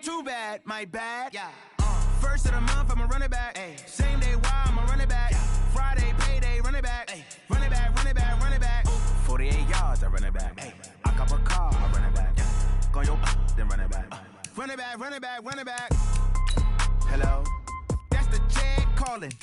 Too bad, my bad. Yeah. First of the month, I'm a running back. Ay. Same day, why I'm a running back. Yeah. Friday, payday, running back. Ay. Running back, running back, running back. Ooh. 48 yards, I run it back. Ay. I cop a car, I run it back. Yeah. Go your then run it back. Run it back, run it back, run it back. Hello, that's the jag calling.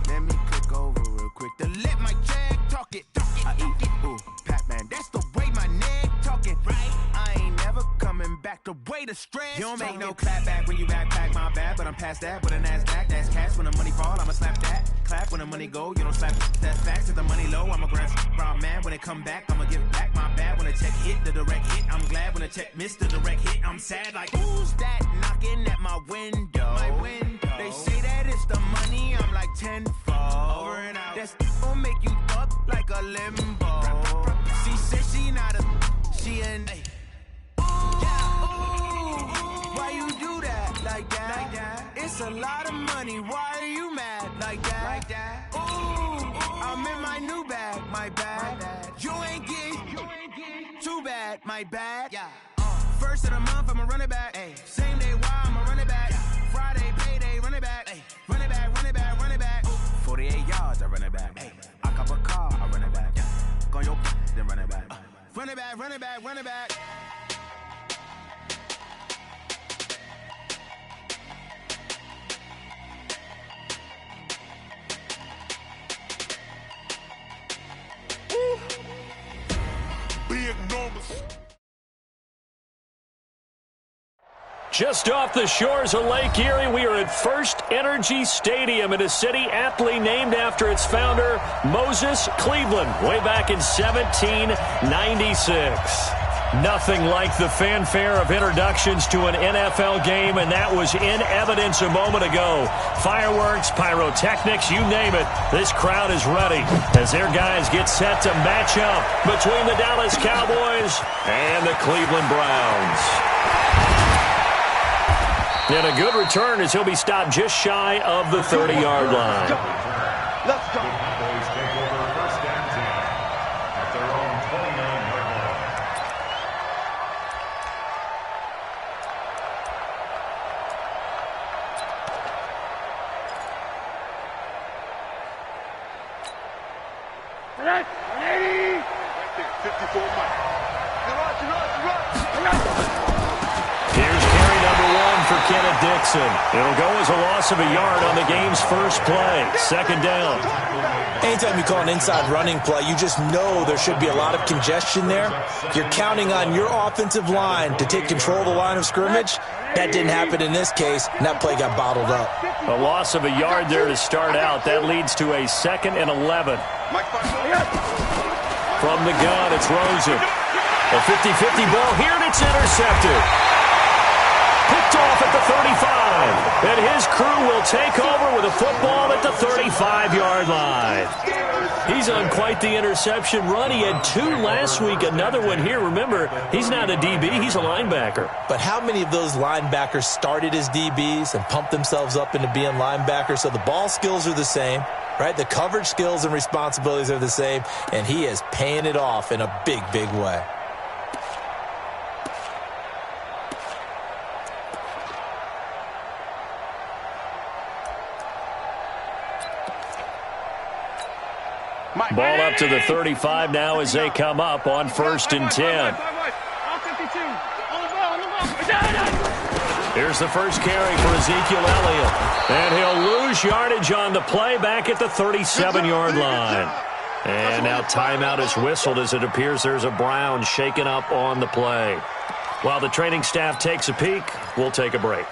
Let me click over real quick to let my jag talk it. I eat it, ooh, Pac-Man. That's the way my neck talking. Right, I ain't never coming back. The way the stress. You don't make no clap back when you backpack, my bad. But I'm past that with a NASDAQ. That's cash when the money fall. I'ma slap that. Clap when the money go. You don't slap. That's facts. If the money low, I'ma grab brown man. When it come back, I'ma give back my bad. When the check hit, the direct hit. I'm glad when the check missed the direct hit. I'm sad like who's that knocking at my window? My window. They say that it's the money. I'm like tenfold. Over and out. That's gon' make you up like a limbo. She said she not a. She an. Why you do that like that? Like that? It's a lot of money. Why are you mad like that? Like that? Ooh, I'm in my new bag, my bad. You ain't get too bad, my bad. Yeah. First of the month, I'ma run it back. Ay. Same day, why I'ma run it back. Friday, payday, run it back. Ay. Run it back, run it back, run it back. Ooh. 48 yards, I run it back. Ay. I cop a car, I run it back. Yeah. Go your then run it back. Run it back, run it back, run it back. Just off the shores of Lake Erie, we are at First Energy Stadium in a city aptly named after its founder, Moses Cleveland, way back in 1796. Nothing like the fanfare of introductions to an NFL game, and that was in evidence a moment ago. Fireworks, pyrotechnics, you name it. This crowd is ready as their guys get set to match up between the Dallas Cowboys and the Cleveland Browns. And a good return as he'll be stopped just shy of the 30-yard line. Let's go. Cowboys take over first and 10 at their own 29-yard line. Right there, 54 Mike. Here's carry number 1 for Kenneth Dixon. It'll go as a loss of a yard on the game's first play. Second down. Anytime you call an inside running play, you just know there should be a lot of congestion there. You're counting on your offensive line to take control of the line of scrimmage. That didn't happen in this case, and that play got bottled up. A loss of a yard there to start out. That leads to a 2nd and 11. From the gun, it's Rosen. A 50-50 ball here, and it's intercepted. Picked off at the 35. And his crew will take over with a football at the 35-yard line. He's on quite the interception run. He had 2 last week, another one here. Remember, he's not a DB, he's a linebacker. But how many of those linebackers started as DBs and pumped themselves up into being linebackers? So the ball skills are the same, right? The coverage skills and responsibilities are the same, and he is paying it off in a big, big way. Ball up to the 35 now as they come up on 1st and 10. Here's the first carry for Ezekiel Elliott. And he'll lose yardage on the play back at the 37-yard line. And now timeout is whistled as it appears there's a Brown shaken up on the play. While the training staff takes a peek, we'll take a break.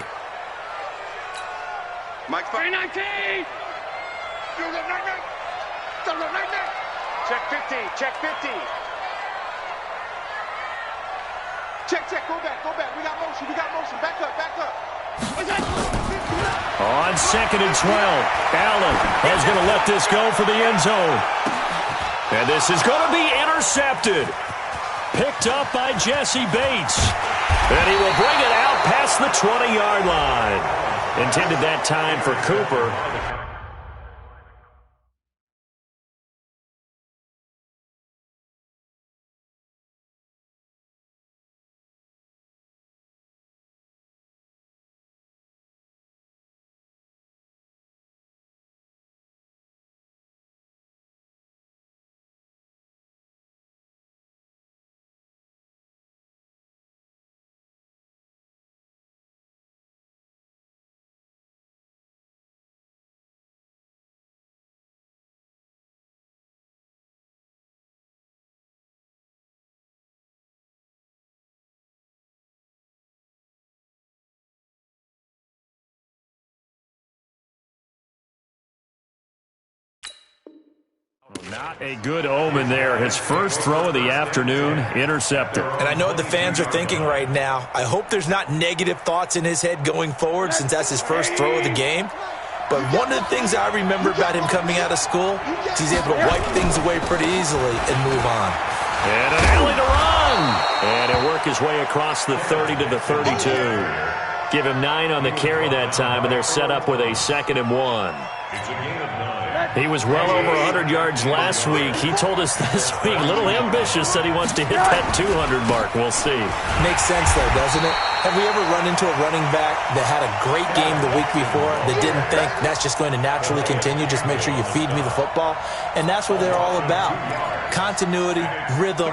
Mike 19. Check 50, check 50. Check, go back. We got motion, back up. On 2nd and 12, Allen is going to let this go for the end zone. And this is going to be intercepted. Picked up by Jesse Bates. And he will bring it out past the 20-yard line. Intended that time for Cooper. Not a good omen there. His first throw of the afternoon, intercepted. And I know what the fans are thinking right now. I hope there's not negative thoughts in his head going forward since that's his first throw of the game. But one of the things I remember about him coming out of school is he's able to wipe things away pretty easily and move on. And an alley to run. And he'll work his way across the 30 to the 32. Give him 9 on the carry that time, and they're set up with a 2nd and 1. It's a gain of 9. He was well over 100 yards last week. He told us this week, a little ambitious, said he wants to hit that 200 mark. We'll see. Makes sense, though, doesn't it? Have we ever run into a running back that had a great game the week before that didn't think that's just going to naturally continue? Just make sure you feed me the football. And that's what they're all about. Continuity, rhythm,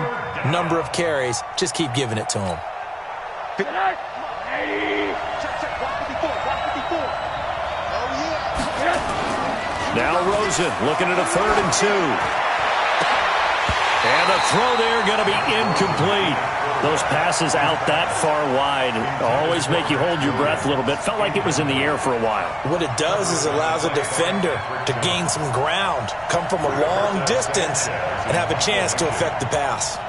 number of carries. Just keep giving it to them. Now Rosen looking at a 3rd and 2. And the throw there going to be incomplete. Those passes out that far wide always make you hold your breath a little bit. Felt like it was in the air for a while. What it does is allows a defender to gain some ground, come from a long distance, and have a chance to affect the pass.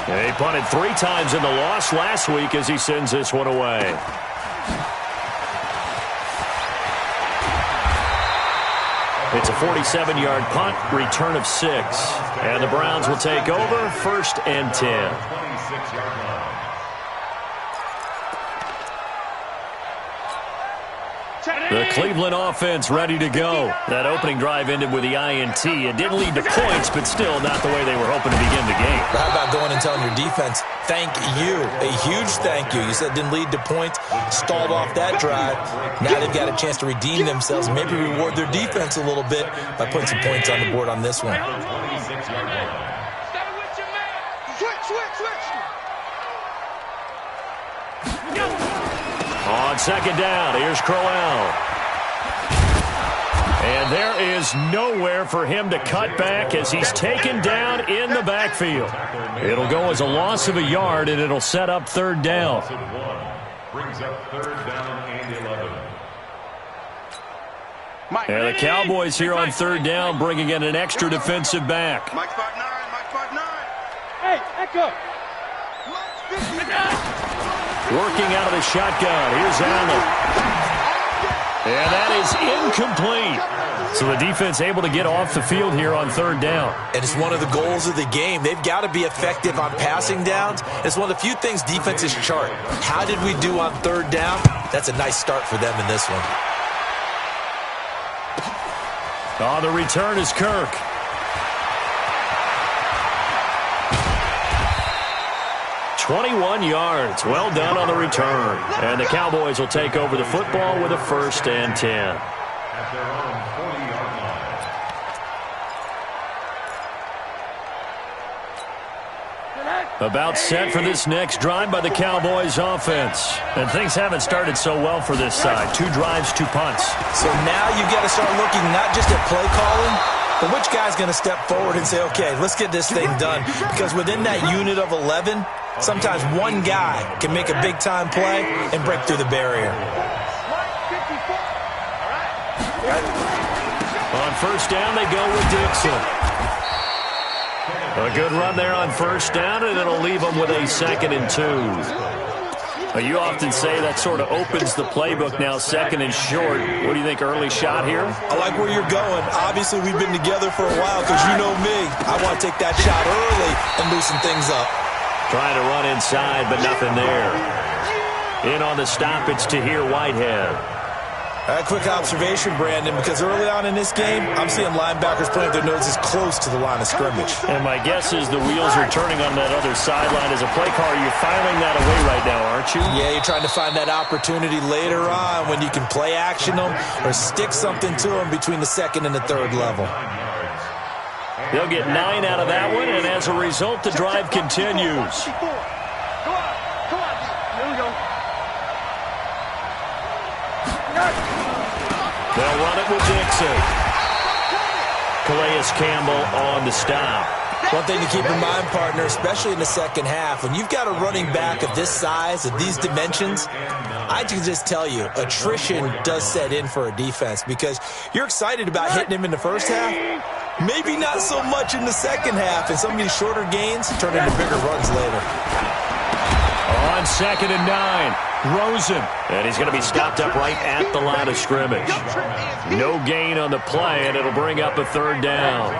He punted 3 times in the loss last week as he sends this one away. It's a 47-yard punt, return of 6. And the Browns will take over, 1st and 10. 26-yard line. The Cleveland offense ready to go. That opening drive ended with the INT. It didn't lead to points, but still not the way they were hoping to begin the game. How about going and telling your defense, thank you, a huge thank you. You said it didn't lead to points, stalled off that drive. Now they've got a chance to redeem themselves, maybe reward their defense a little bit by putting some points on the board on this one. 26-yard line. On 2nd down, here's Crowell. And there is nowhere for him to cut back as he's taken down in the backfield. It'll go as a loss of a yard, and it'll set up 3rd down. Brings up 3rd down and 11. And the Cowboys here on 3rd down bringing in an extra defensive back. Mike spot 9, Mike spot 9. Hey, echo. Working out of the shotgun. Here's Allen. And that is incomplete. So the defense able to get off the field here on 3rd down. And it's one of the goals of the game. They've got to be effective on passing downs. It's one of the few things defenses chart. How did we do on 3rd down? That's a nice start for them in this one. On the return is Kirk. "21 yards. Well done on the return. And the Cowboys will take over the football with a 1st and 10. At their own 40-yard line. About set for this next drive by the Cowboys offense. And things haven't started so well for this side. 2 drives, 2 punts. So now you've got to start looking not just at play calling, but which guy's going to step forward and say, okay, let's get this thing done. Because within that unit of 11, sometimes one guy can make a big-time play and break through the barrier. On 1st down, they go with Dixon. A good run there on 1st down, and it'll leave them with a 2nd and 2. You often say that sort of opens the playbook now, 2nd and short. What do you think, early shot here? I like where you're going. Obviously, we've been together for a while because you know me. I want to take that shot early and loosen things up. Trying to run inside, but nothing there. In on the stop, it's Tahir Whitehead. A quick observation, Brandon, because early on in this game, I'm seeing linebackers putting their noses close to the line of scrimmage. And my guess is the wheels are turning on that other sideline. As a play caller, you're filing that away right now, aren't you? Yeah, you're trying to find that opportunity later on when you can play action them or stick something to them between the 2nd and the 3rd level. They'll get 9 out of that one, and as a result, the drive continues. They'll run it with Dixon. Calais Campbell on the stop. One thing to keep in mind, partner, especially in the second half, when you've got a running back of this size, of these dimensions, I can just tell you, attrition does set in for a defense because you're excited about hitting him in the first half. Maybe not so much in the second half, and some of these shorter gains turn into bigger runs later. On 2nd and 9, Rosen. And he's going to be stopped up right at the line of scrimmage. No gain on the play, and it'll bring up a 3rd down.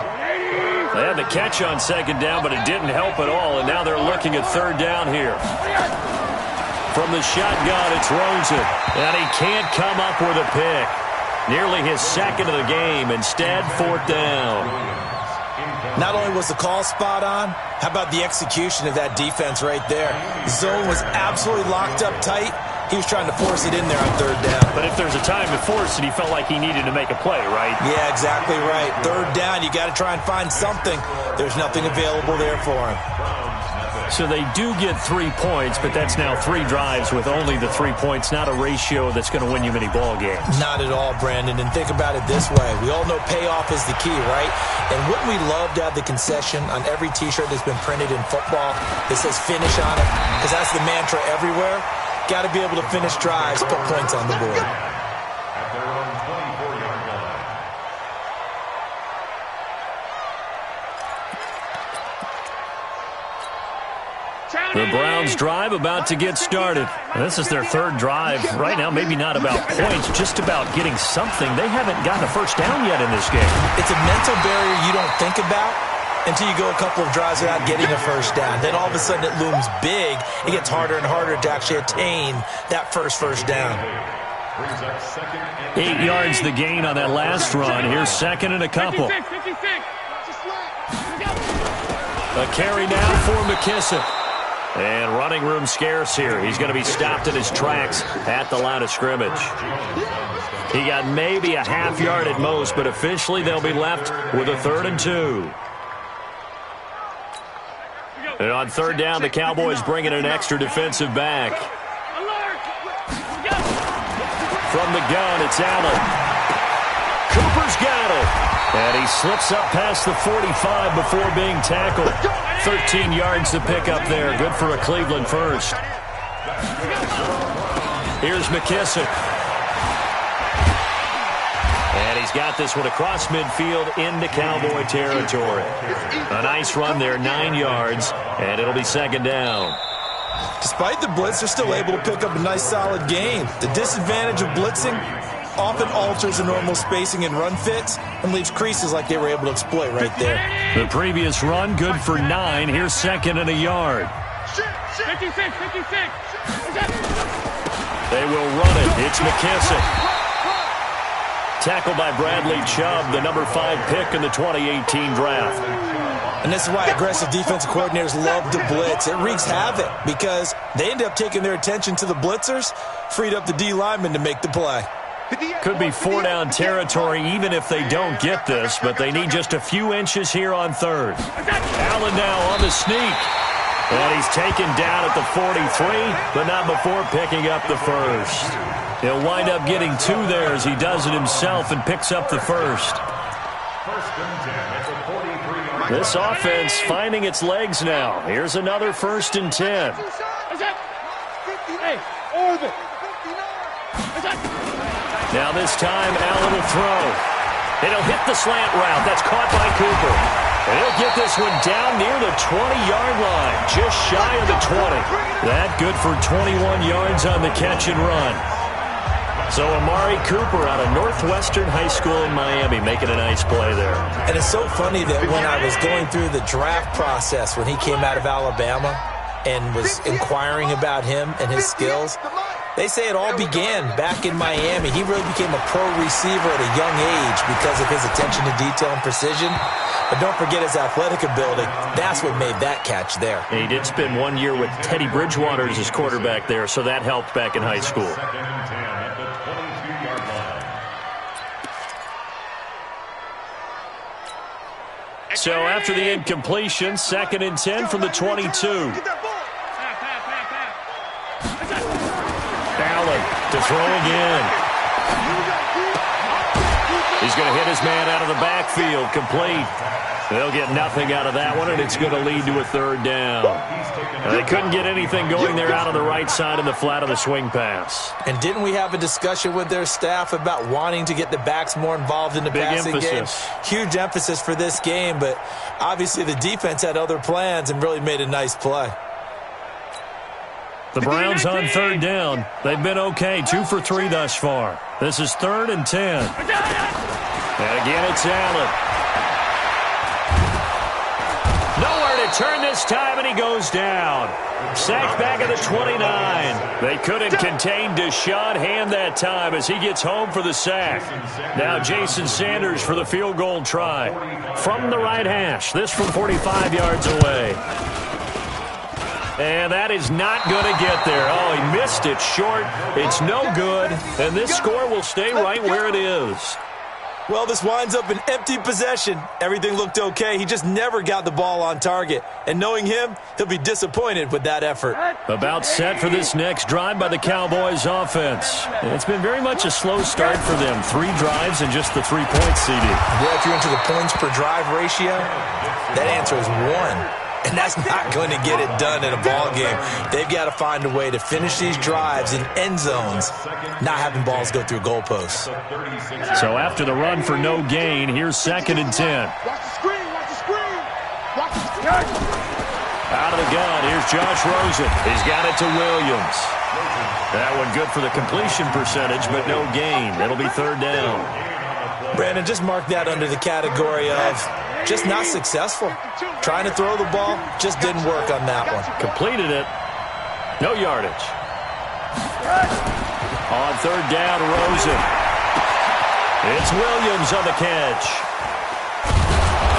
They had the catch on 2nd down, but it didn't help at all, and now they're looking at 3rd down here. From the shotgun, it's Rosen, and he can't come up with a pick. Nearly his 2nd of the game. Instead, 4th down. Not only was the call spot on, how about the execution of that defense right there? The zone was absolutely locked up tight. He was trying to force it in there on 3rd down. But if there's a time to force it, he felt like he needed to make a play, right? Yeah, exactly right. 3rd down, you got to try and find something. There's nothing available there for him. So they do get 3 points, but that's now 3 drives with only the 3 points, not a ratio that's going to win you many ball games. Not at all, Brandon. And think about it this way. We all know payoff is the key, right? And wouldn't we love to have the concession on every T-shirt that's been printed in football that says finish on it? Because that's the mantra everywhere. Got to be able to finish drives, put points on the board. At their own 24-yard line. The Browns drive about to get started. This is their 3rd drive. Right now, maybe not about points, just about getting something. They haven't gotten a first down yet in this game. It's a mental barrier you don't think about until you go a couple of drives without getting a first down. Then all of a sudden it looms big. It gets harder and harder to actually attain that first down. 8 yards the gain on that last run. Here's 2nd and a couple. A carry now for McKissick. And running room scarce here. He's going to be stopped in his tracks at the line of scrimmage. He got maybe a half yard at most, but officially they'll be left with a 3rd and 2. And on 3rd down, the Cowboys bring in an extra defensive back. From the gun, it's Allen. Cooper's got it. And he slips up past the 45 before being tackled. 13 yards to pick up there. Good for a Cleveland first. Here's McKissick. And he's got this one across midfield into Cowboy territory. A nice run there, 9 yards, and it'll be 2nd down. Despite the blitz, they're still able to pick up a nice solid gain. The disadvantage of blitzing often alters the normal spacing and run fits and leaves creases like they were able to exploit right there. The previous run, good for 9. Here's 2nd and a yard. 56. They will run it. It's McKissick. Tackled by Bradley Chubb, the number 5 pick in the 2018 draft. And this is why aggressive defensive coordinators love to blitz. It wreaks havoc because they end up taking their attention to the blitzers, freed up the D lineman to make the play. Could be 4-down territory even if they don't get this, but they need just a few inches here on 3rd. Allen now on the sneak. And he's taken down at the 43, but not before picking up the first. He'll wind up getting 2 there as he does it himself and picks up the first. This offense finding its legs now. Here's another 1st and 10. Now this time, Allen will throw. And he'll hit the slant route. That's caught by Cooper. And he'll get this one down near the 20-yard line, just shy of the 20. That good for 21 yards on the catch and run. So Amari Cooper out of Northwestern High School in Miami making a nice play there. And it's so funny that when I was going through the draft process when he came out of Alabama and was inquiring about him and his skills, they say it all began back in Miami. He really became a pro receiver at a young age because of his attention to detail and precision. But don't forget his athletic ability. That's what made that catch there. And he did spend 1 year with Teddy Bridgewater as his quarterback there, so that helped back in high school. So after the incompletion, 2nd and 10 from the 22. Allen to throw again. He's going to hit his man out of the backfield, complete. They'll get nothing out of that one, and it's going to lead to a third down. They couldn't get anything going there out on the right side in the flat of the swing pass. And didn't we have a discussion with their staff about wanting to get the backs more involved in the passing game? Huge emphasis for this game, but obviously the defense had other plans and really made a nice play. The Browns on third down. They've been okay, 2 for 3 thus far. This is 3rd and 10. And again, it's Allen. Nowhere to turn this time, and he goes down. Sacked back at the 29. They couldn't contain Deshaun Hand that time as he gets home for the sack. Now Jason Sanders for the field goal try. From the right hash, this from 45 yards away. And that is not going to get there. Oh, he missed it short. It's no good. And this score will stay right where it is. Well, this winds up an empty possession. Everything looked okay. He just never got the ball on target. And knowing him, he'll be disappointed with that effort. About set for this next drive by the Cowboys offense. It's been very much a slow start for them. 3 drives and just the 3 points, CD. Yeah, if you're into the points per drive ratio, that answer is 1. And that's not going to get it done in a ball game. They've got to find a way to finish these drives in end zones, not having balls go through goalposts. So after the run for no gain, here's 2nd and 10. Watch the screen, watch the screen. Watch the screen. Out of the gun, here's Josh Rosen. He's got it to Williams. That one good for the completion percentage, but no gain. It'll be 3rd down. Brandon, just mark that under the category of just not successful. Trying to throw the ball just didn't work on that one. Completed it. No yardage. On 3rd down, Rosen. It's Williams on the catch.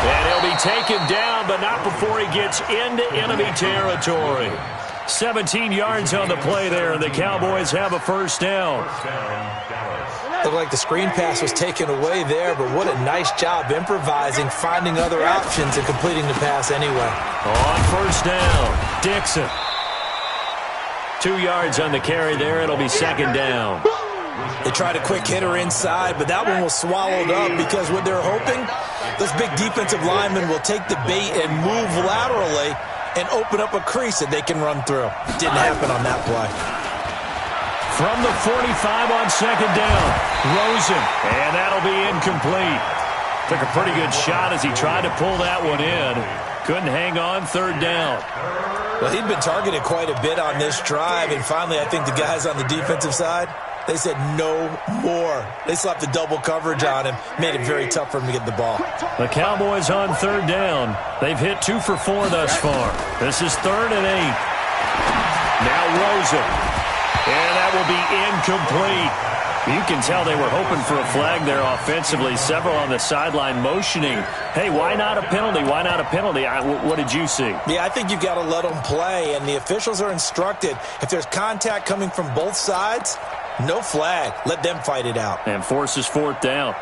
And he'll be taken down, but not before he gets into enemy territory. 17 yards on the play there, and the Cowboys have a 1st down. Looked like the screen pass was taken away there, but what a nice job improvising, finding other options, and completing the pass anyway. On 1st down, Dixon. 2 yards on the carry there. It'll be 2nd down. They tried a quick hitter inside, but that one was swallowed up because what they're hoping, those big defensive linemen will take the bait and move laterally and open up a crease that they can run through. Didn't happen on that play. From the 45 on 2nd down, Rosen, and that'll be incomplete. Took a pretty good shot as he tried to pull that one in. Couldn't hang on, 3rd down. Well, he'd been targeted quite a bit on this drive, and finally I think the guys on the defensive side, they said no more. They slapped the double coverage on him, made it very tough for him to get the ball. The Cowboys on 3rd down. They've hit 2 for 4 thus far. This is 3rd and 8. Now Rosen. And that will be incomplete. You can tell they were hoping for a flag there offensively. Several on the sideline motioning. Hey, why not a penalty? Why not a penalty? What did you see? Yeah, I think you've got to let them play, and the officials are instructed. If there's contact coming from both sides, no flag. Let them fight it out. And forces 4th down.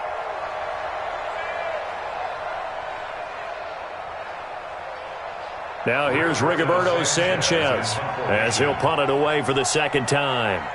Now here's Rigoberto Sanchez as he'll punt it away for the 2nd time.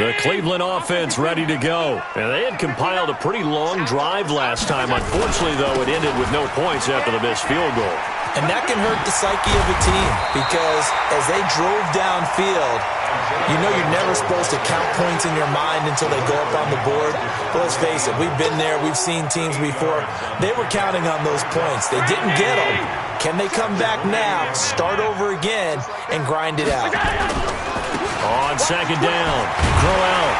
The Cleveland offense ready to go. And they had compiled a pretty long drive last time. Unfortunately, though, it ended with no points after the missed field goal. And that can hurt the psyche of a team because as they drove downfield, you know you're never supposed to count points in your mind until they go up on the board. But let's face it, we've been there. We've seen teams before. They were counting on those points. They didn't get them. Can they come back now, start over again, and grind it out? On 2nd down, Crowell.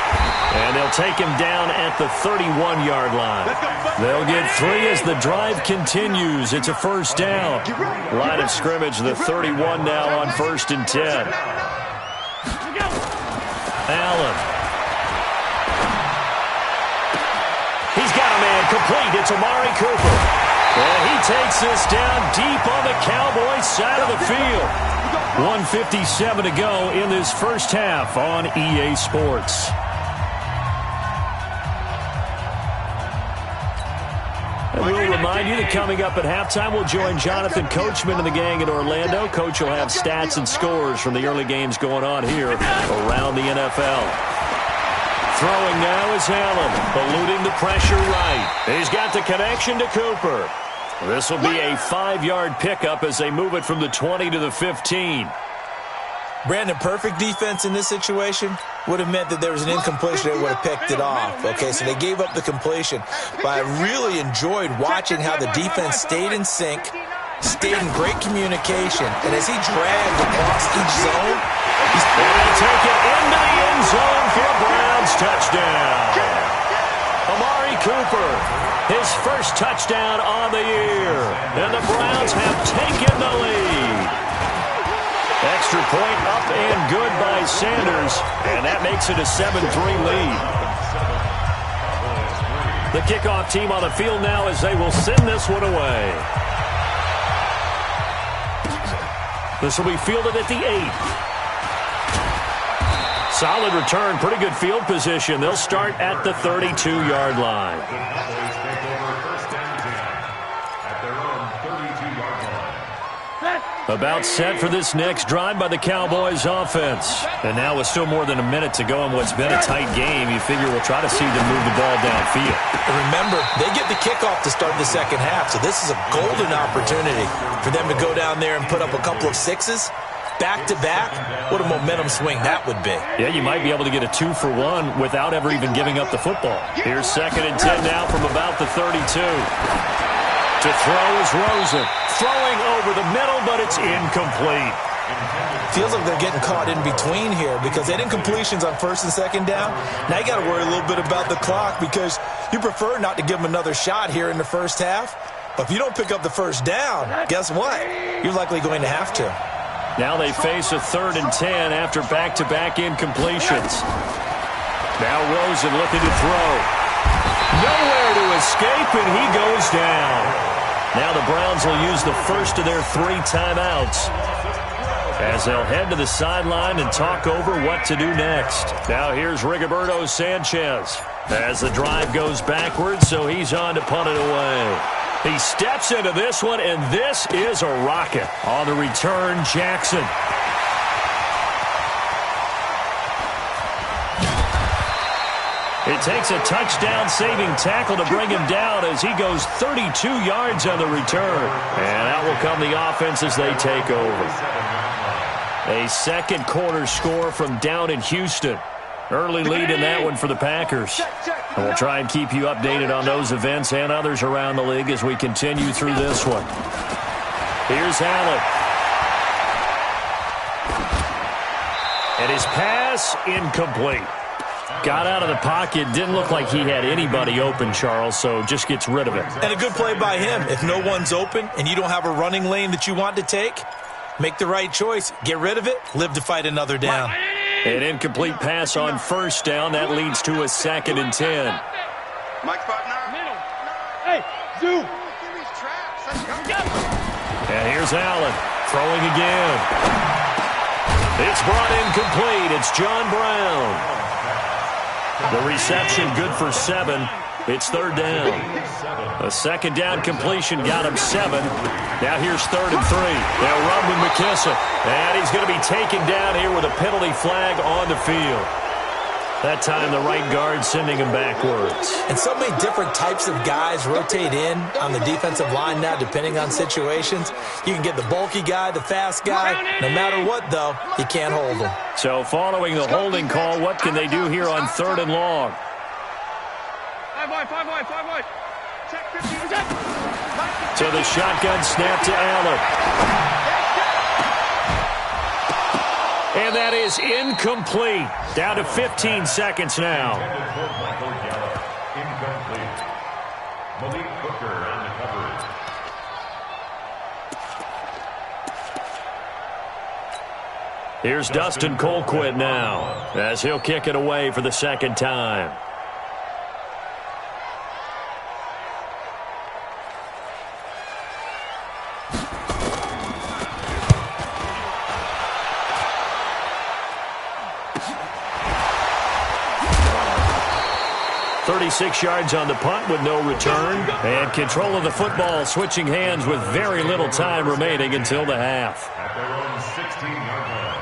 And they'll take him down at the 31-yard line. They'll get 3 as the drive continues. It's a 1st down. Line of scrimmage, the 31 now on 1st and 10. Allen. He's got a man complete. It's Amari Cooper. And he takes this down deep on the Cowboys side of the field. 1:57 to go in this first half on EA Sports. And we'll remind you that coming up at halftime, we'll join Jonathan Coachman and the gang in Orlando. Coach will have stats and scores from the early games going on here around the NFL. Throwing now is Allen, eluding the pressure right. He's got the connection to Cooper. This will be a 5-yard pickup as they move it from the 20 to the 15. Brandon, perfect defense in this situation would have meant that there was an incompletion. They would have picked it off. Okay, so they gave up the completion. But I really enjoyed watching how the defense stayed in sync, stayed in great communication. And as he dragged across each zone, he's going to take it into the end zone for a Browns touchdown. Amari Cooper, his first touchdown on the year. And the Browns have taken the lead. Extra point up and good by Sanders, and that makes it a 7-3 lead. The kickoff team on the field now as they will send this one away. This will be fielded at the 8. Solid return, pretty good field position. They'll start at the 32-yard line. About set for this next drive by the Cowboys offense. And now with still more than a minute to go in what's been a tight game, you figure we'll try to see them move the ball downfield. And remember, they get the kickoff to start the second half, so this is a golden opportunity for them to go down there and put up a couple of sixes. Back-to-back, what a momentum swing that would be. Yeah, you might be able to get a 2-for-1 without ever even giving up the football. Here's 2nd and 10 now from about the 32. To throw is Rosen. Throwing over the middle, but it's incomplete. Feels like they're getting caught in between here because they had incompletions on 1st and 2nd down. Now you got to worry a little bit about the clock because you prefer not to give them another shot here in the first half. But if you don't pick up the first down, guess what? You're likely going to have to. Now they face a 3rd and 10 after back-to-back incompletions. Now Rosen looking to throw. Nowhere to escape, and he goes down. Now the Browns will use the first of their 3 timeouts as they'll head to the sideline and talk over what to do next. Now here's Rigoberto Sanchez as the drive goes backwards, so he's on to punt it away. He steps into this one, and this is a rocket. On the return, Jackson. It takes a touchdown-saving tackle to bring him down as he goes 32 yards on the return. And out will come the offense as they take over. A second quarter score from down in Houston. Early lead in that one for the Packers. And we'll try and keep you updated on those events and others around the league as we continue through this one. Here's Allen. And his pass incomplete. Got out of the pocket. Didn't look like he had anybody open, Charles, so just gets rid of it. And a good play by him. If no one's open and you don't have a running lane that you want to take, make the right choice. Get rid of it. Live to fight another down. An incomplete pass on 1st down. That leads to a 2nd and 10. Mike's partner. Hey, Zoo. And here's Allen throwing again. It's brought in complete. It's John Brown. The reception good for 7. It's 3rd down. A 2nd down completion got him 7. Now here's 3rd and 3. They'll run with McKissick. And he's going to be taken down here with a penalty flag on the field. That time the right guard sending him backwards. And so many different types of guys rotate in on the defensive line now depending on situations. You can get the bulky guy, the fast guy. No matter what, though, you can't hold them. So following the holding call, what can they do here on 3rd and long? 5 wide. Check 50%. So the shotgun snap to Allen. And that is incomplete. Down to 15 seconds now. Incomplete. Malik Hooker on the coverage. Here's Dustin Colquitt now, as he'll kick it away for the second time. .36 yards on the punt with no return. And control of the football switching hands with very little time remaining until the half. At their own 16-yard line.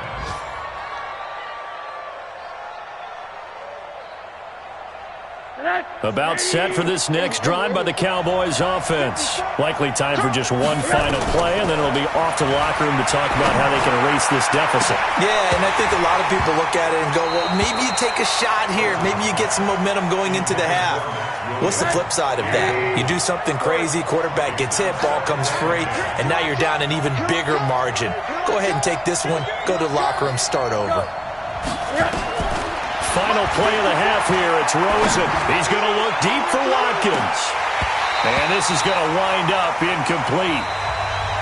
About set for this next drive by the Cowboys offense. Likely time for just one final play, and then it'll be off to the locker room to talk about how they can erase this deficit. Yeah, and I think a lot of people look at it and go, well, maybe you take a shot here. Maybe you get some momentum going into the half. What's the flip side of that? You do something crazy, quarterback gets hit, ball comes free, and now you're down an even bigger margin. Go ahead and take this one, go to the locker room, start over. Final play of the half here. It's Rosen. He's going to look deep for Watkins. And this is going to wind up incomplete.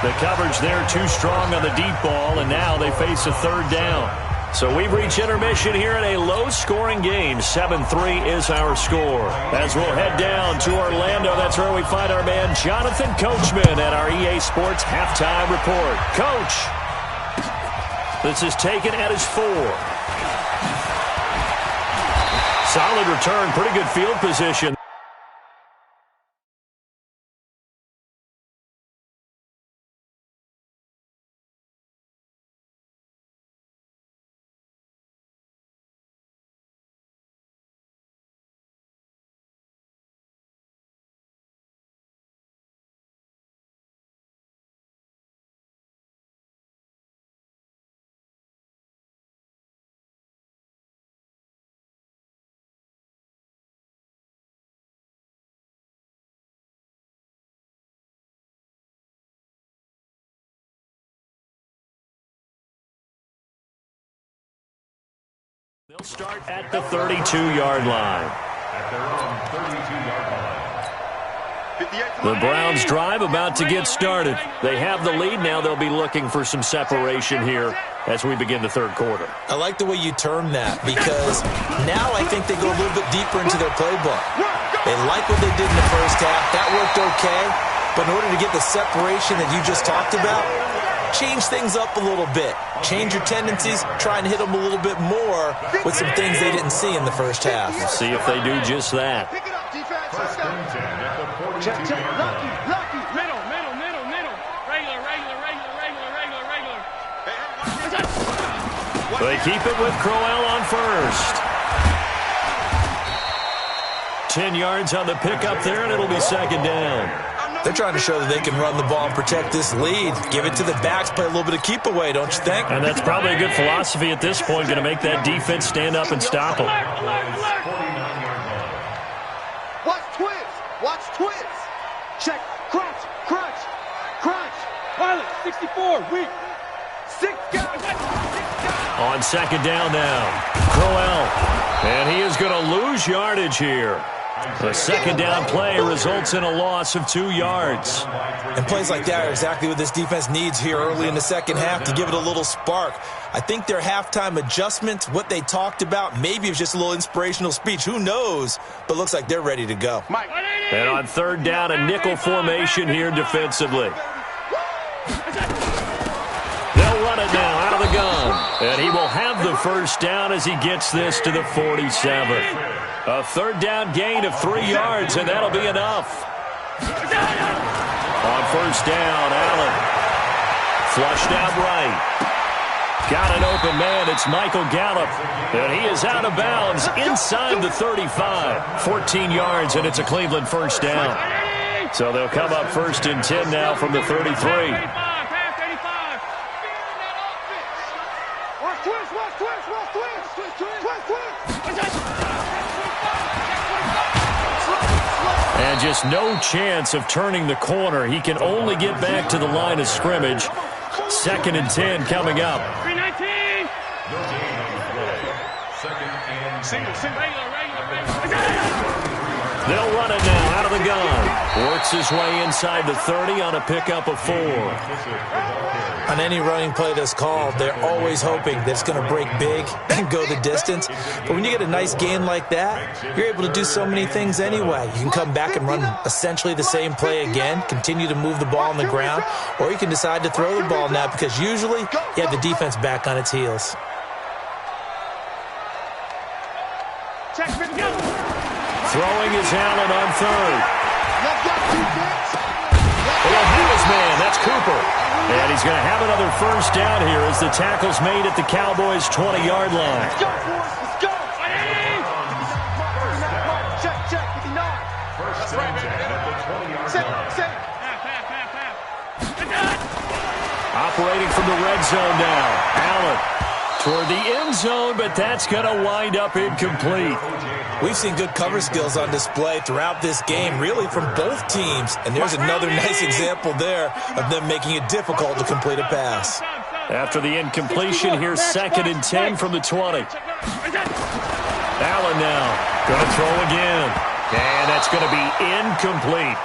The coverage there too strong on the deep ball, and now they face a third down. So we've reached intermission here in a low-scoring game. 7-3 is our score. As we'll head down to Orlando, that's where we find our man Jonathan Coachman at our EA Sports Halftime Report. Coach, this is taken at his 4. Solid return, pretty good field position. They'll start at the 32-yard line. At their own 32-yard line. The Browns drive about to get started. They have the lead. Now they'll be looking for some separation here as we begin the third quarter. I like the way you term that, because now I think they go a little bit deeper into their playbook. They like what they did in the first half. That worked okay. But in order to get the separation that you just talked about, change things up a little bit. Change your tendencies. Try and hit them a little bit more with some things they didn't see in the first half. We'll see if they do just that. Pick it up, defense. First and 10 at the 42-yard Check, check. line. Lucky. Middle. Regular. They keep it with Crowell on first. 10 yards on the pickup there, and it'll be second down. They're trying to show that they can run the ball and protect this lead. Give it to the backs, play a little bit of keep away, don't you think? And that's probably a good philosophy at this point, going to make that defense stand up and stop them. 49-yard line. Watch twins. Check. Crunch. Pilot, 64, weak. 6 guys. On second down now, Crowell. And he is going to lose yardage here. The second down play results in a loss of 2 yards. And plays like that are exactly what this defense needs here early in the second half to give it a little spark. I think their halftime adjustment, what they talked about, maybe it was just a little inspirational speech. Who knows? But looks like they're ready to go. And on third down, a nickel formation here defensively. They'll run it now out of the gun. And he will have the first down as he gets this to the 47. A third down gain of 3 yards, and that'll be enough. On first down, Allen. Flushed out right. Got an open man. It's Michael Gallup. And he is out of bounds inside the 35. 14 yards, and it's a Cleveland first down. So they'll come up first and 10 now from the 33. And just no chance of turning the corner. He can only get back to the line of scrimmage. Second and 10 coming up. 319. No gain on the play. Second and single. Regular. They'll run it now out of the gun. Works his way inside the 30 on a pickup of 4. On any running play that's called, they're always hoping that it's going to break big and go the distance. But when you get a nice gain like that, you're able to do so many things anyway. You can come back and run essentially the same play again, continue to move the ball on the ground, or you can decide to throw the ball now because usually you have the defense back on its heels. Throwing is Allen on 3rd. He'll have his man. That's Cooper. And he's going to have another first down here as the tackle's made at the Cowboys' 20-yard line. Let's go, boys. Let's go. Check. 59. First and 10 at the 20-yard line. Set. Operating from the red zone now. Allen toward the end zone, but that's going to wind up incomplete. We've seen good cover skills on display throughout this game, really from both teams. And there's another nice example there of them making it difficult to complete a pass. After the incompletion, here's 2nd and 10 from the 20. Allen now going to throw again. And that's going to be incomplete.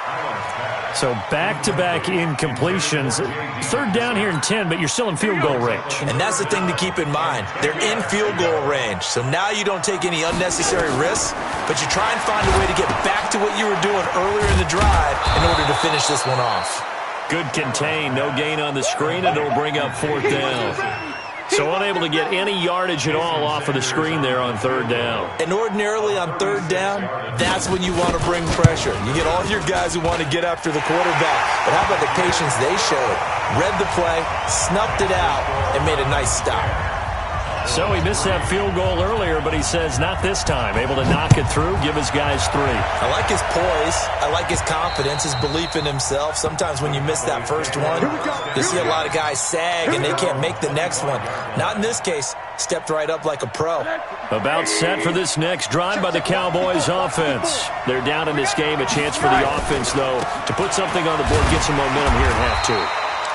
So back-to-back incompletions. 3rd down here and 10, but you're still in field goal range. And that's the thing to keep in mind. They're in field goal range. So now you don't take any unnecessary risks, but you try and find a way to get back to what you were doing earlier in the drive in order to finish this one off. Good contain, no gain on the screen, and it'll bring up 4th down. So unable to get any yardage at all off of the screen there on 3rd down. And ordinarily on 3rd down, that's when you want to bring pressure. You get all your guys who want to get after the quarterback. But how about the patience they showed? Read the play, snuffed it out, and made a nice stop. So he missed that field goal earlier, but he says not this time. Able to knock it through, give his guys 3. I like his poise. I like his confidence, his belief in himself. Sometimes when you miss that first one, you see a lot of guys sag and they can't make the next one. Not in this case. Stepped right up like a pro. About set for this next drive by the Cowboys offense. They're down in this game. A chance for the offense, though, to put something on the board, get some momentum here at half 2.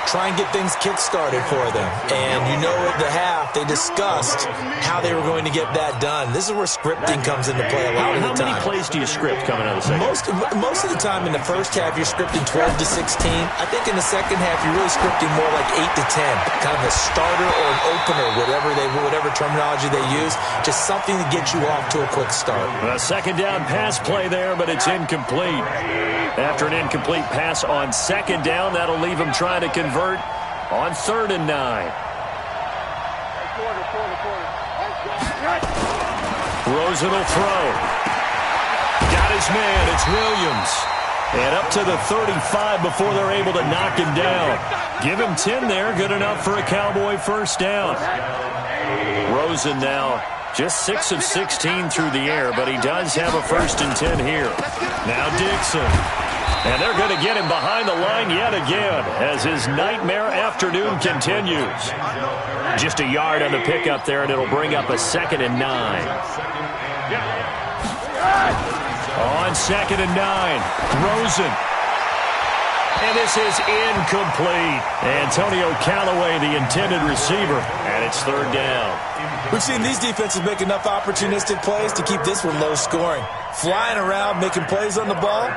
Try and get things kick-started for them. And you know at the half, they discussed how they were going to get that done. This is where scripting comes into play a lot of the time. How many plays do you script coming out of the second? Most of the time in the first half, you're scripting 12 to 16. I think in the second half, you're really scripting more like 8 to 10. Kind of a starter or an opener, whatever terminology they use. Just something to get you off to a quick start. A 2nd down pass play there, but it's incomplete. After an incomplete pass on 2nd down, that'll leave him trying to convert on 3rd and 9. Rosen will throw. Got his man. It's Williams. And up to the 35 before they're able to knock him down. Give him 10 there. Good enough for a Cowboy first down. Rosen now just 6 of 16 through the air, but he does have a 1st and 10 here. Now Dixon. And they're going to get him behind the line yet again as his nightmare afternoon continues. Just a yard on the pickup there, and it'll bring up a 2nd and 9. On 2nd and 9, Rosen. And this is incomplete. Antonio Callaway, the intended receiver, and it's 3rd down. We've seen these defenses make enough opportunistic plays to keep this one low scoring. Flying around, making plays on the ball,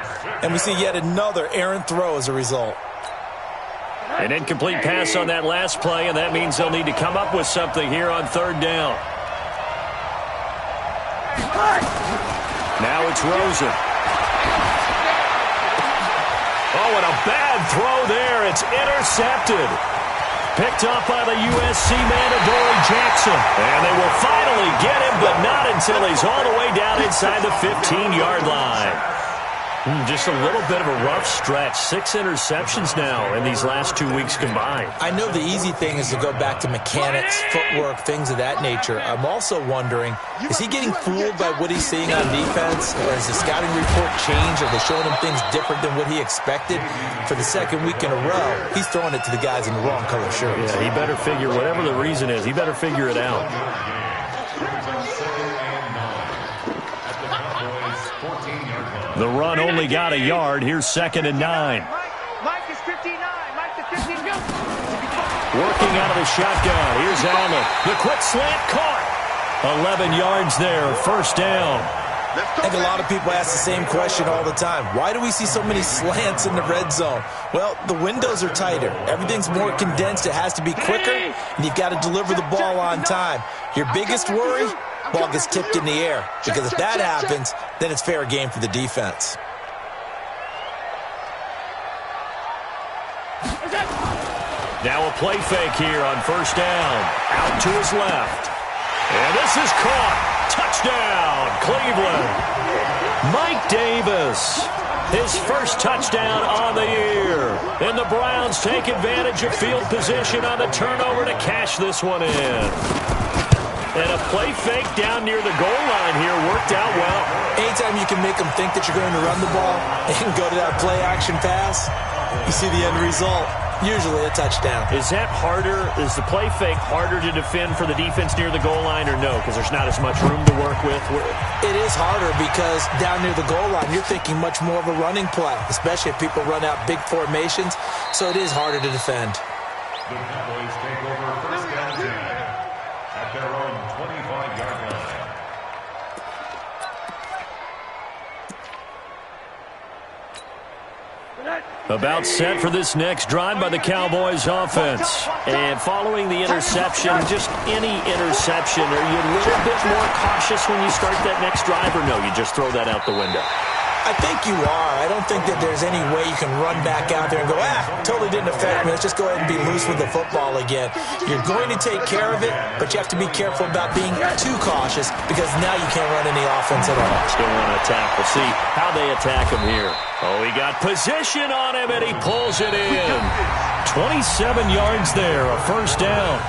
and we see yet another errant throw as a result. An incomplete pass on that last play, and that means they'll need to come up with something here on 3rd down. Now it's Rosen. Oh, and a bad throw there. It's intercepted. Picked off by the USC man, Adoree Jackson. And they will finally get him, but not until he's all the way down inside the 15-yard line. Just a little bit of a rough stretch. 6 interceptions now in these last 2 weeks combined. I know the easy thing is to go back to mechanics, footwork, things of that nature. I'm also wondering, is he getting fooled by what he's seeing on defense? Or has the scouting report changed? Are they showing him things different than what he expected? For the 2nd week in a row, he's throwing it to the guys in the wrong color shirts. Yeah, he better figure, whatever the reason is, he better figure it out. The run only got a yard. Here's 2nd and 9. Mike is 59. Mike is 59. Working out of the shotgun. Here's Allen. The quick slant caught. 11 yards there. 1st down. I think a lot of people ask the same question all the time. Why do we see so many slants in the red zone? Well, the windows are tighter. Everything's more condensed. It has to be quicker, and you've got to deliver the ball on time. Your biggest worry, ball gets tipped in the air. Because if that happens, then it's fair game for the defense. Now a play fake here on first down. Out to his left. And this is caught. Touchdown, Cleveland. Mike Davis, his first touchdown on the year. And the Browns take advantage of field position on the turnover to cash this one in. And a play fake down near the goal line here worked out well. Anytime you can make them think that you're going to run the ball and go to that play action pass, you see the end result. Usually a touchdown. Is that harder? Is the play fake harder to defend for the defense near the goal line or no? Because there's not as much room to work with? It is harder because down near the goal line, you're thinking much more of a running play, especially if people run out big formations. So it is harder to defend. The Cowboys take over first down 10 at their own 25-yard line. About set for this next drive by the Cowboys offense. And following the interception, just any interception, are you a little bit more cautious when you start that next drive, or no, you just throw that out the window? I think you are. I don't think that there's any way you can run back out there and go, totally didn't affect me. Let's just go ahead and be loose with the football again. You're going to take care of it, but you have to be careful about being too cautious because now you can't run any offense at all. Still want to attack. We'll see how they attack him here. Oh, he got position on him, and he pulls it in. 27 yards there, a first down.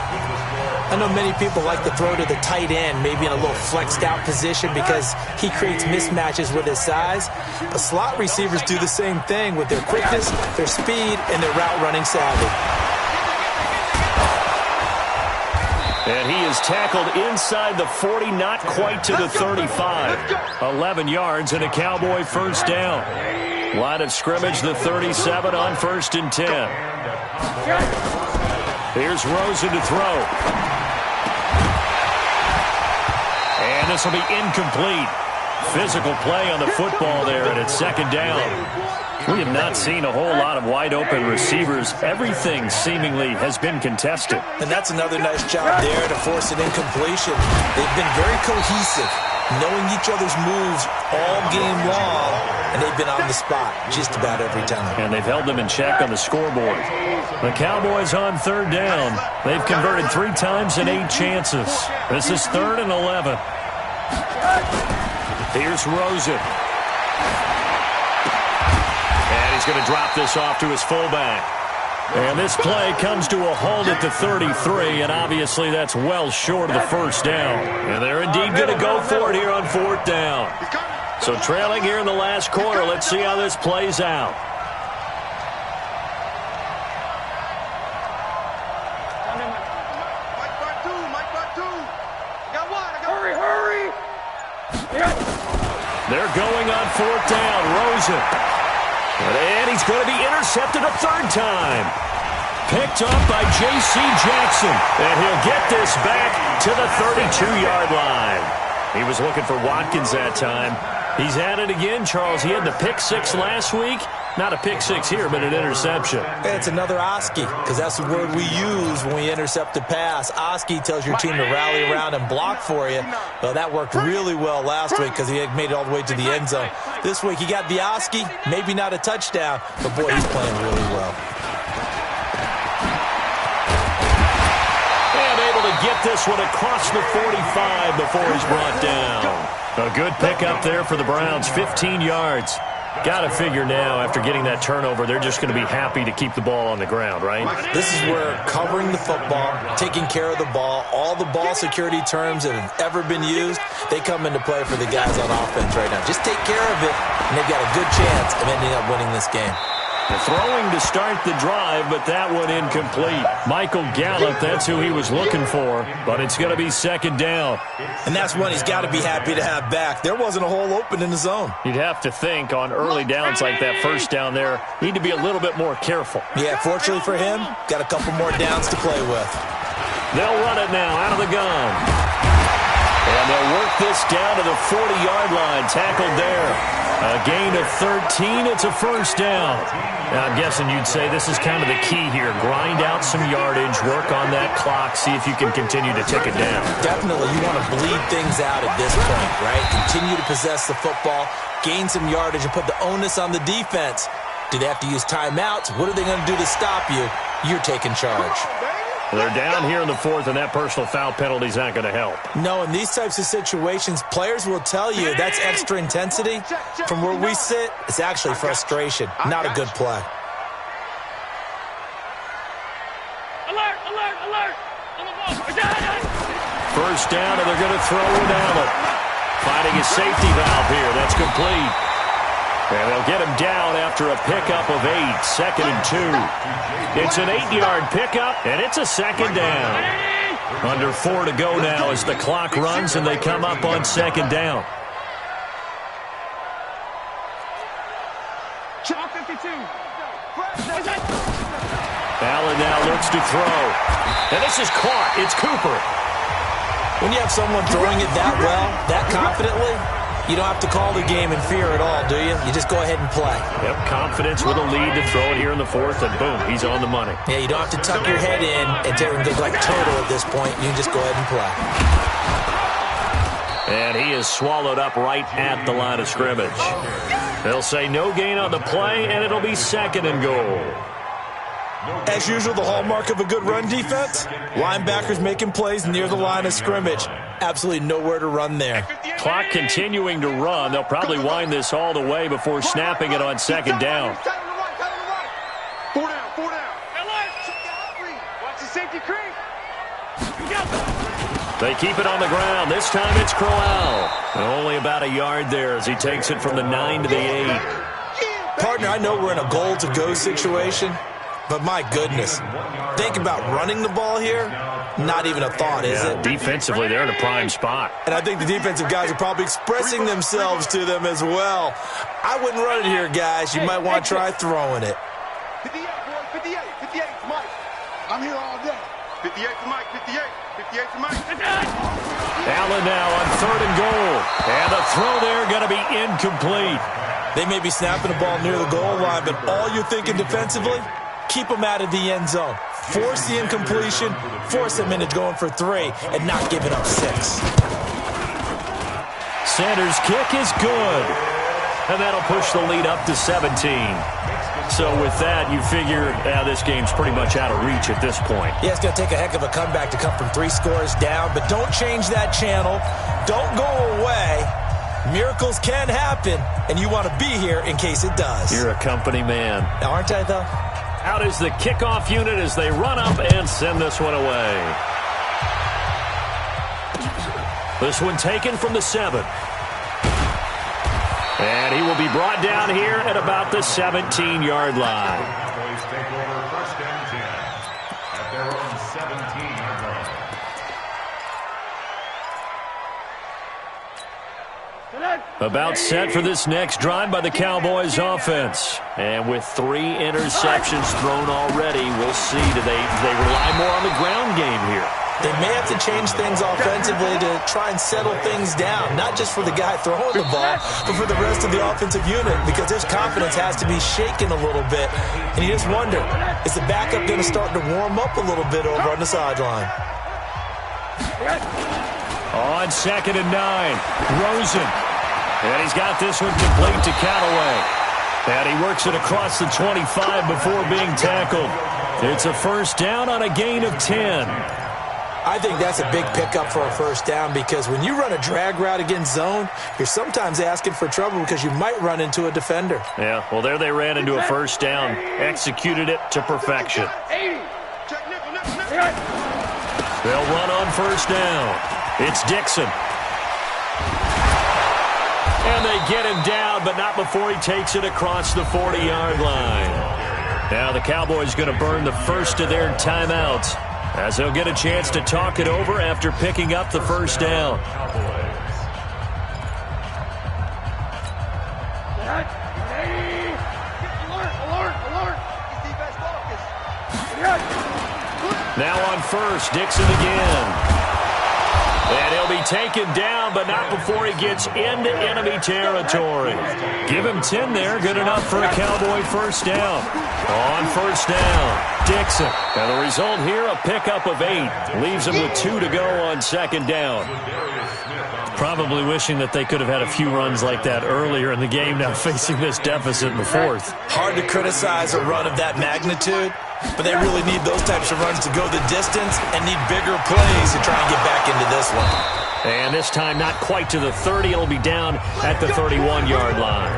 I know many people like to throw to the tight end, maybe in a little flexed out position because he creates mismatches with his size. But slot receivers do the same thing with their quickness, their speed, and their route running savvy. And he is tackled inside the 40, not quite to the 35. 11 yards and a Cowboy first down. Line of scrimmage, the 37 on 1st and 10. Here's Rosen to throw. And this will be incomplete. Physical play on the football there, and it's second down. We have not seen a whole lot of wide-open receivers. Everything seemingly has been contested. And that's another nice job there to force an incompletion. They've been very cohesive, knowing each other's moves all game long, and they've been on the spot just about every time. And they've held them in check on the scoreboard. The Cowboys on third down. They've converted 3 times in 8 chances. This is 3rd and 11. Here's Rosen. And he's going to drop this off to his fullback. And this play comes to a halt at the 33, and obviously that's well short of the first down. And they're indeed going to go for it here on 4th down. So trailing here in the last quarter, let's see how this plays out. They're going on 4th down. Rosen. And he's going to be intercepted a 3rd time. Picked up by J.C. Jackson. And he'll get this back to the 32-yard line. He was looking for Watkins that time. He's at it again, Charles. He had the pick 6 last week. Not a pick 6 here, but an interception. It's another Oski, because that's the word we use when we intercept a pass. Oski tells your team to rally around and block for you. Well, that worked really well last week because he had made it all the way to the end zone. This week he got the Oski, maybe not a touchdown, but boy, he's playing really well. And able to get this one across the 45 before he's brought down. A good pickup there for the Browns, 15 yards. Got to figure now, after getting that turnover, they're just going to be happy to keep the ball on the ground, right? This is where covering the football, taking care of the ball, all the ball security terms that have ever been used, they come into play for the guys on offense right now. Just take care of it, and they've got a good chance of ending up winning this game. The throwing to start the drive, but that one incomplete. Michael Gallup, that's who he was looking for, but it's going to be 2nd down. And that's one he's got to be happy to have back. There wasn't a hole open in the zone. You'd have to think on early downs like that first down there, need to be a little bit more careful. Yeah, fortunately for him, got a couple more downs to play with. They'll run it now out of the gun. And they'll work this down to the 40-yard line. Tackled there. A gain of 13. It's a first down. Now, I'm guessing you'd say this is kind of the key here. Grind out some yardage, work on that clock, see if you can continue to tick it down. Definitely. You want to bleed things out at this point, right? Continue to possess the football, gain some yardage, and put the onus on the defense. Do they have to use timeouts? What are they going to do to stop you? You're taking charge. They're down here in the fourth, and that personal foul penalty is not going to help. No, in these types of situations, players will tell you that's extra intensity. From where we sit, it's actually frustration, not a good play. Alert, alert, alert. On the ball. First down, and they're going to throw with Allen. Finding a safety valve here. That's complete. And they'll get him down after a pickup of 8, 2nd and 2. It's an 8-yard pickup, and it's a second down. Under 4 to go now as the clock runs, and they come up on second down. Chalk 52. Allen now looks to throw. And this is caught. It's Cooper. When you have someone throwing it that well, that confidently, you don't have to call the game in fear at all, do you? You just go ahead and play. Yep, confidence with a lead to throw it here in the fourth, and boom, he's on the money. Yeah, you don't have to tuck your head in and go like turtle at this point. You can just go ahead and play. And he is swallowed up right at the line of scrimmage. They'll say no gain on the play, and it'll be 2nd and goal. As usual, the hallmark of a good run defense, linebackers making plays near the line of scrimmage. Absolutely nowhere to run there. Clock continuing to run. They'll probably wind this all the way before snapping it on second down. 4 down, 4 down. Watch the safety creep. They keep it on the ground. This time it's Crowell. Only about a yard there as he takes it from the 9 to the 8. Partner, I know we're in a goal-to-go situation, but my goodness, think about running the ball here. Not even a thought, is it? Defensively, they're in a prime spot. And I think the defensive guys are probably expressing themselves to them as well. I wouldn't run it here, guys. You might want to try throwing it. 58, boy, 58, 58 to Mike. I'm here all day. 58 to Mike, 58, 58 to Mike. Allen now on 3rd and goal. And the throw there going to be incomplete. They may be snapping the ball near the goal line, but all you're thinking defensively, keep them out of the end zone. Force the incompletion, force them into going for 3, and not giving up 6. Sanders' kick is good. And that'll push the lead up to 17. So with that, you figure this game's pretty much out of reach at this point. Yeah, it's going to take a heck of a comeback to come from 3 scores down, but don't change that channel. Don't go away. Miracles can happen, and you want to be here in case it does. You're a company man. Now, aren't I, though? Out is the kickoff unit as they run up and send this one away. This one taken from the 7. And he will be brought down here at about the 17-yard line. Cowboys take over first and 10 at their own 17-yard line. About set for this next drive by the Cowboys offense. And with 3 interceptions thrown already, we'll see. Do they rely more on the ground game here? They may have to change things offensively to try and settle things down, not just for the guy throwing the ball, but for the rest of the offensive unit, because his confidence has to be shaken a little bit. And you just wonder, is the backup going to start to warm up a little bit over on the sideline? On 2nd and 9, Rosen. And he's got this one complete to Callaway. And he works it across the 25 before being tackled. It's a first down on a gain of 10. I think that's a big pickup for a first down, because when you run a drag route against zone, you're sometimes asking for trouble because you might run into a defender. Yeah, well, there they ran into a first down. Executed it to perfection. They'll run on first down. It's Dixon. And they get him down, but not before he takes it across the 40-yard line. Now the Cowboys going to burn the first of their timeouts, as they'll get a chance to talk it over after picking up the first down. Now on first, Dixon again. And he'll be taken down, but not before he gets into enemy territory. Give him 10 there. Good enough for a Cowboy first down. On first down, Dixon. And the result here, a pickup of 8. Leaves him with 2 to go on second down. Probably wishing that they could have had a few runs like that earlier in the game, now facing this deficit in the fourth. Hard to criticize a run of that magnitude, but they really need those types of runs to go the distance and need bigger plays to try and get back into this one. And this time not quite to the 30. It'll be down at the 31-yard line.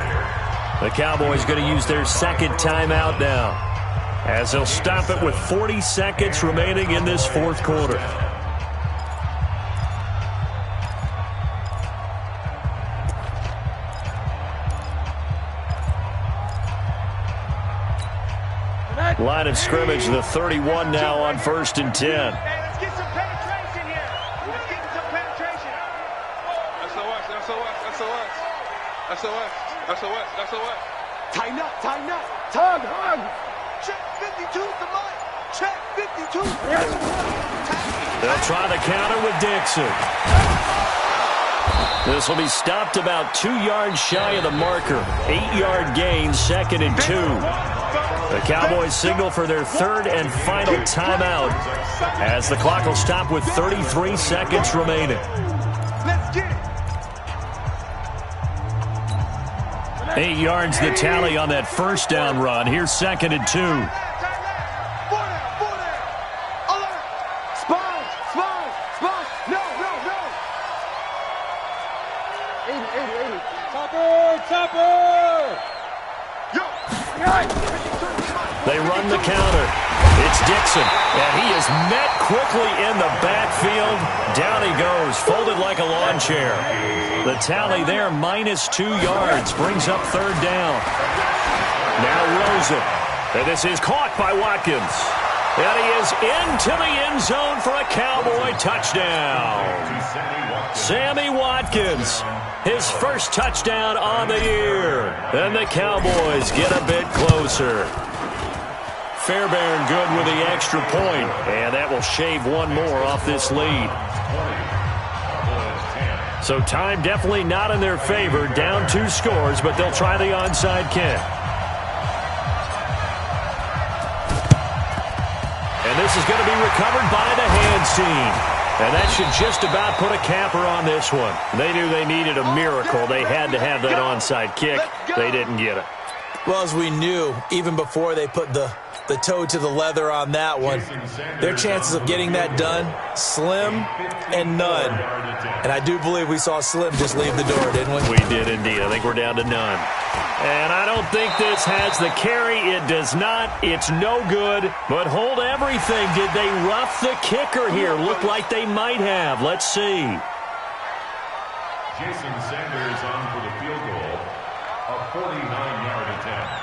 The Cowboys going to use their second timeout now, as they'll stop it with 40 seconds remaining in this fourth quarter. Line of scrimmage, the 31 now on 1st and 10. Hey, let's get some penetration here. Let's get some penetration. SOS. Tighten up. Tug, hug. Check 52 to Mike. Check 52. They'll try the counter with Dixon. This will be stopped about 2 yards shy of the marker. 8-yard gain, 2nd and 2. The Cowboys signal for their third and final timeout, as the clock will stop with 33 seconds remaining. Let's get it. 8 yards the tally on that first down run. Here's 2nd and 2. Four down. Alert. Sponge. No. 80. Topper. Yo. They run the counter. It's Dixon, and he is met quickly in the backfield. Down he goes, folded like a lawn chair. The tally there, -2 yards, brings up third down. Now Rosen, and this is caught by Watkins. And he is into the end zone for a Cowboy touchdown. Sammy Watkins, his first touchdown on the year. And the Cowboys get a bit closer. Fairbairn good with the extra point, and that will shave one more off this lead. So time definitely not in their favor. Down 2 scores, but they'll try the onside kick. And this is going to be recovered by the hands team. And that should just about put a capper on this one. They knew they needed a miracle. They had to have that onside kick. They didn't get it. Well, as we knew, even before they put the toe to the leather on that one, their chances of getting that done, slim and none. And I do believe we saw Slim just leave the door, didn't we? We did indeed. I think we're down to none. And I don't think this has the carry. It does not. It's no good. But hold everything. Did they rough the kicker here? Looked like they might have. Let's see. Jason Sanders on for the field goal, a 49-yard attempt.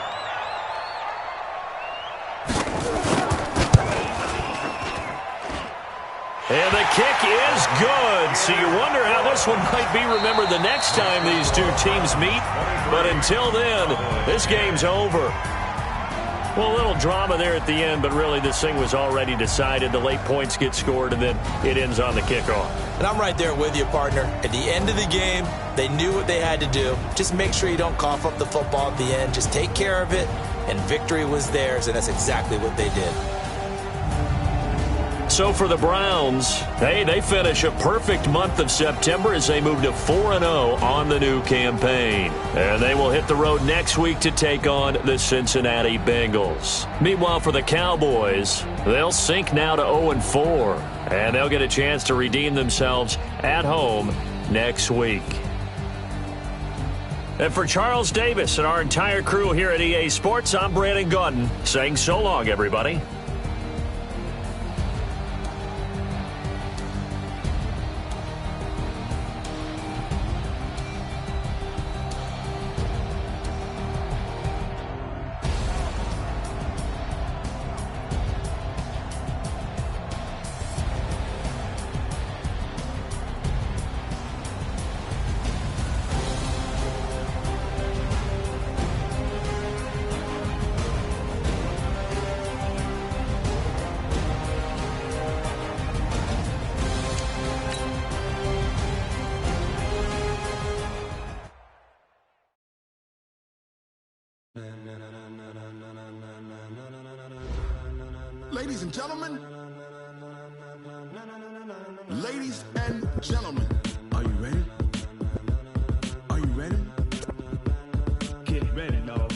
And the kick is good. So you wonder how this one might be remembered the next time these two teams meet. But until then, this game's over. Well, a little drama there at the end, but really this thing was already decided. The late points get scored, and then it ends on the kickoff. And I'm right there with you, partner. At the end of the game, they knew what they had to do. Just make sure you don't cough up the football at the end. Just take care of it, and victory was theirs, and that's exactly what they did. So for the Browns, hey, they finish a perfect month of September as they move to 4-0 on the new campaign. And they will hit the road next week to take on the Cincinnati Bengals. Meanwhile, for the Cowboys, they'll sink now to 0-4. And they'll get a chance to redeem themselves at home next week. And for Charles Davis and our entire crew here at EA Sports, I'm Brandon Gaudin saying so long, everybody. Ladies and gentlemen. Ladies and gentlemen. Are you ready? Are you ready? Get ready, dog.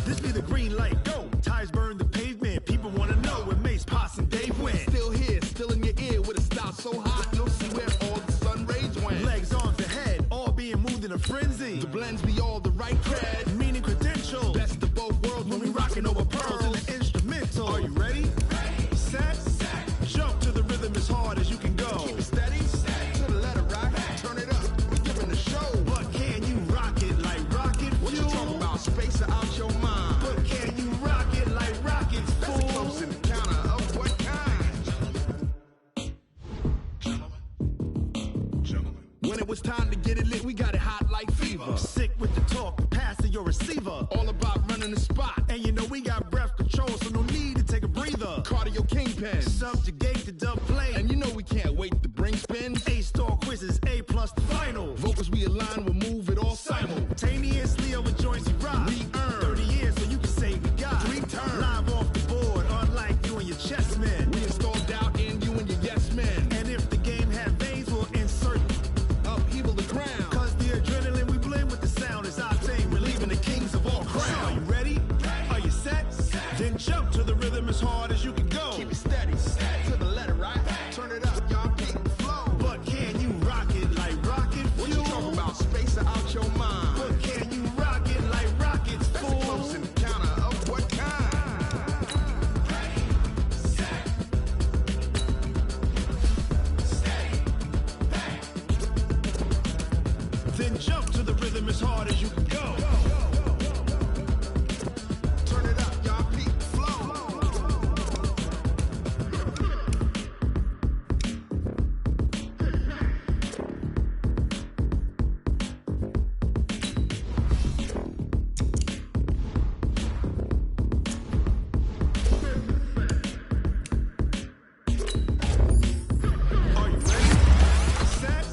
This be the green light, go. Tires burn the pavement. People want to know where Mace, Potts, and Dave went. Still here, still in your ear with a style so hot, you'll see where all the sun rays went. Legs, arms, and head, all being moved in a frenzy. The blends be all the right cred. Meaning credentials. Best of both worlds when we rockin' over pearls. In the instrumental. Are you ready? Set. Jump to the rhythm as hard as you can go. Keep it steady, to the letter rock. Turn it up, we're giving the show. But can you rock it like rocket fuel? What you talking about? Space or out your mind? But can you rock it like rockets, fool? That's a close encounter of what kind? Gentlemen. When it was time to get it lit, we got it hot like fever. Sick with the talk, pass to your receiver. All about running the spot. And you know we got breath control, so no need to take a breather. Cardio kingpin. Subjugate the dub play. And you know we can't wait to bring spins. A-star quizzes, A+ the final. Vocals we align, we'll move it all Simultaneously over joints we rock. We earn 30 years, so you can say we got 3 turns. Live off the board, unlike you and your chess men. We install doubt in you and your yes men. And if the game had veins, we'll insert upheaval the ground. Cause the adrenaline we blend with the sound is our thing, relieving the kings of all crowns. So are you ready? Are you set? Then jump to the rhythm as hard as you can go. Keep it steady, to the letter right. Turn it up, y'all keep the flow. But can you rock it like rocket fuel? What you talking about? Space or out your mind? But can you rock it like rockets, That's fool? a close encounter of what kind? Then jump to the rhythm as hard as you can go. Turn it up, y'all keep the flow. Are you ready? Set.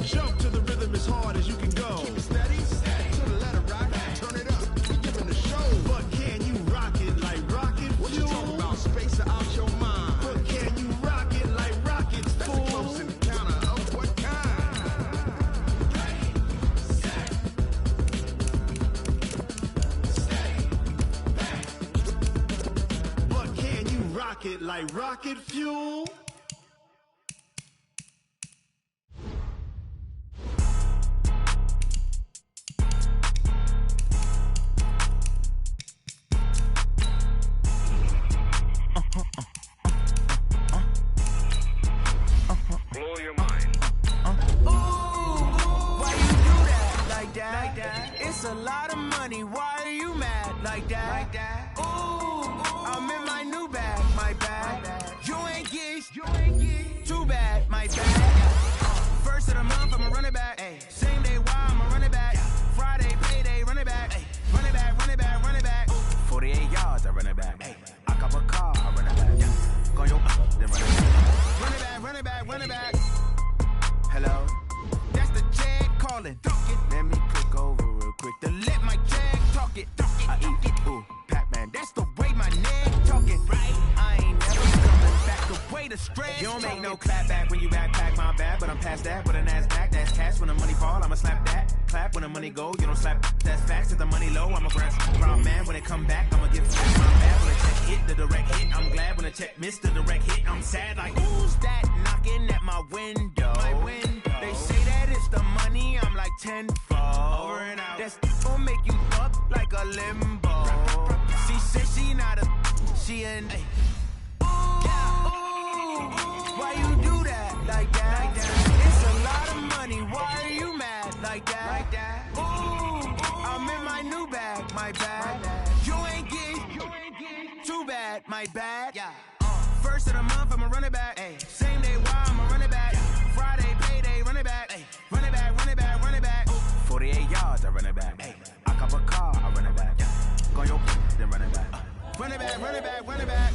Jump to the rhythm as hard as you can go. Keep it steady, to the letter right. Turn it up, we giving the show. But can you rock it like rocket What you fuel? talking about? Space or out your mind? But can you rock it like rockets, That's a fool? close encounter of what kind? But can you rock it like rocket fuel? Blow your mind. Why you do that like that? It's a lot of money. Why are you mad like that? Ooh, I'm in my new bag, my bag. You ain't get too bad, my bag. First of the month, I'ma run it back. Same day, why I'ma run it back. Friday, payday, run it back. Run it back, run it back, run it back. 48 yards, I run it back. I cop a car, I run it back. Go yo, then run it back. Run it back, run it back, run it back. Hello? That's the jag calling. Let me click over real quick to let my jag talk it. I eat it, ooh, Pac-Man. That's the way my neck talking, right? I ain't never coming back the way the stress. You don't make no clap back when you backpack, my bad. But I'm past that with a NASDAQ. That's cash when the money fall, I'ma slap that. Clap when the money go, you don't slap. That's facts. If the money low, I'ma grab. Round man when it come back, I'ma give back my bad. When the check hit, the direct hit. I'm glad when the check missed the direct hit. I'm sad like, who's that knocking at my window? They say that it's the money, I'm like tenfold. Over and out. That's gon' make you up like a limbo. She said she not a, she an. Ooh, why you do that like that? It's a lot of money, why are you mad like that? Ooh, I'm in my new bag, my bag. You ain't get too bad, my bad. First of the month, I'ma run it back. Same day, why I'ma run it back. Friday, payday, run it back. Run it back, run it back, run it back. 48 yards, I run it back. I cop a car, I run it back. back, run it back, run it back.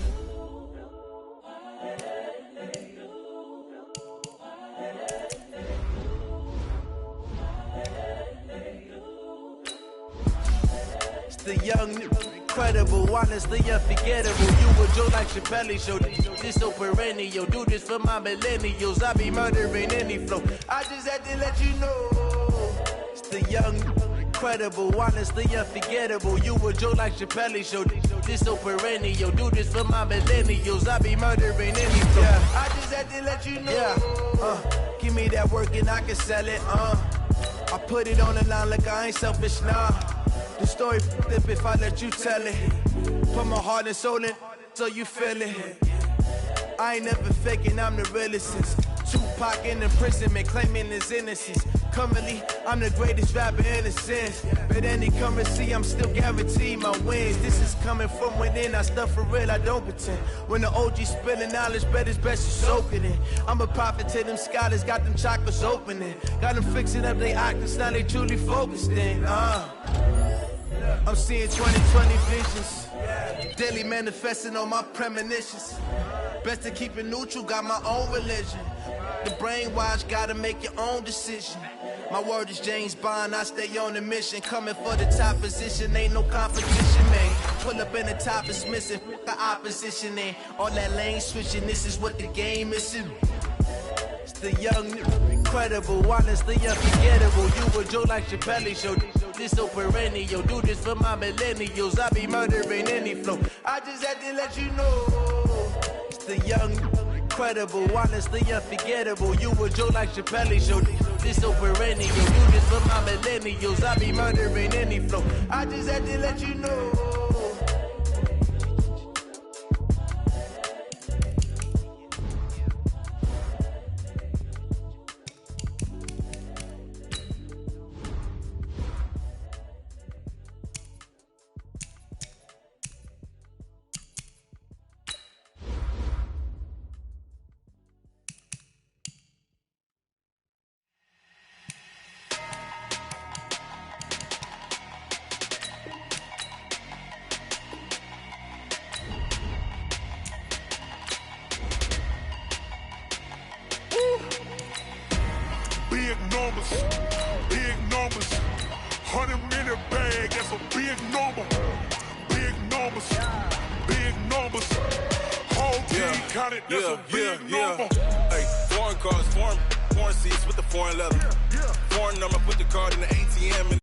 It's the young, incredible, honestly unforgettable. You would joke like Chappelle show. This so perennial. Do this for my millennials. I be murdering any flow. I just had to let you know. It's the young, incredible, honestly unforgettable. You would joke like Chappelle show. This so perennial. Do this for my millennials. I be murdering any flow. Yeah. I just had to let you know. Yeah. Give me that work and I can sell it. I put it on the line like I ain't selfish, nah. The story flip if I let you tell it. Put my heart and soul in so you feel it. I ain't never faking, I'm the realest since Tupac in imprisonment, claiming his innocence. Currently, I'm the greatest rapper in a sense. But any currency, I'm still guaranteed my wins. This is coming from within, I stuff for real, I don't pretend. When the OG spilling knowledge, bet it's best you soak it in. I'm a prophet to them scholars, got them chakras opening. Got them fixing up they octaves, now they truly focused in. I'm seeing 2020 visions, daily manifesting on my premonitions. Best to keep it neutral, got my own religion. The brainwash, gotta make your own decision. My word is James Bond, I stay on a mission. Coming for the top position, ain't no competition, man. Pull up in the top, it's missing, the opposition, ain't all that lane switching, this is what the game is. It's the young, incredible, honestly unforgettable. You would joke like Chappelle show. This so perennial. Do this for my millennials. I be murdering any flow. I just had to let you know. It's the young, incredible, honestly unforgettable. You would joke like Chappelle show. This so perennial. Do this for my millennials. I be murdering any flow. I just had to let you know. Big numbers, 100 in a bag, that's a big number. Big numbers, whole team counted, that's a big number. Hey, foreign cars, foreign seats with the foreign leather. Foreign number, put the card in the ATM.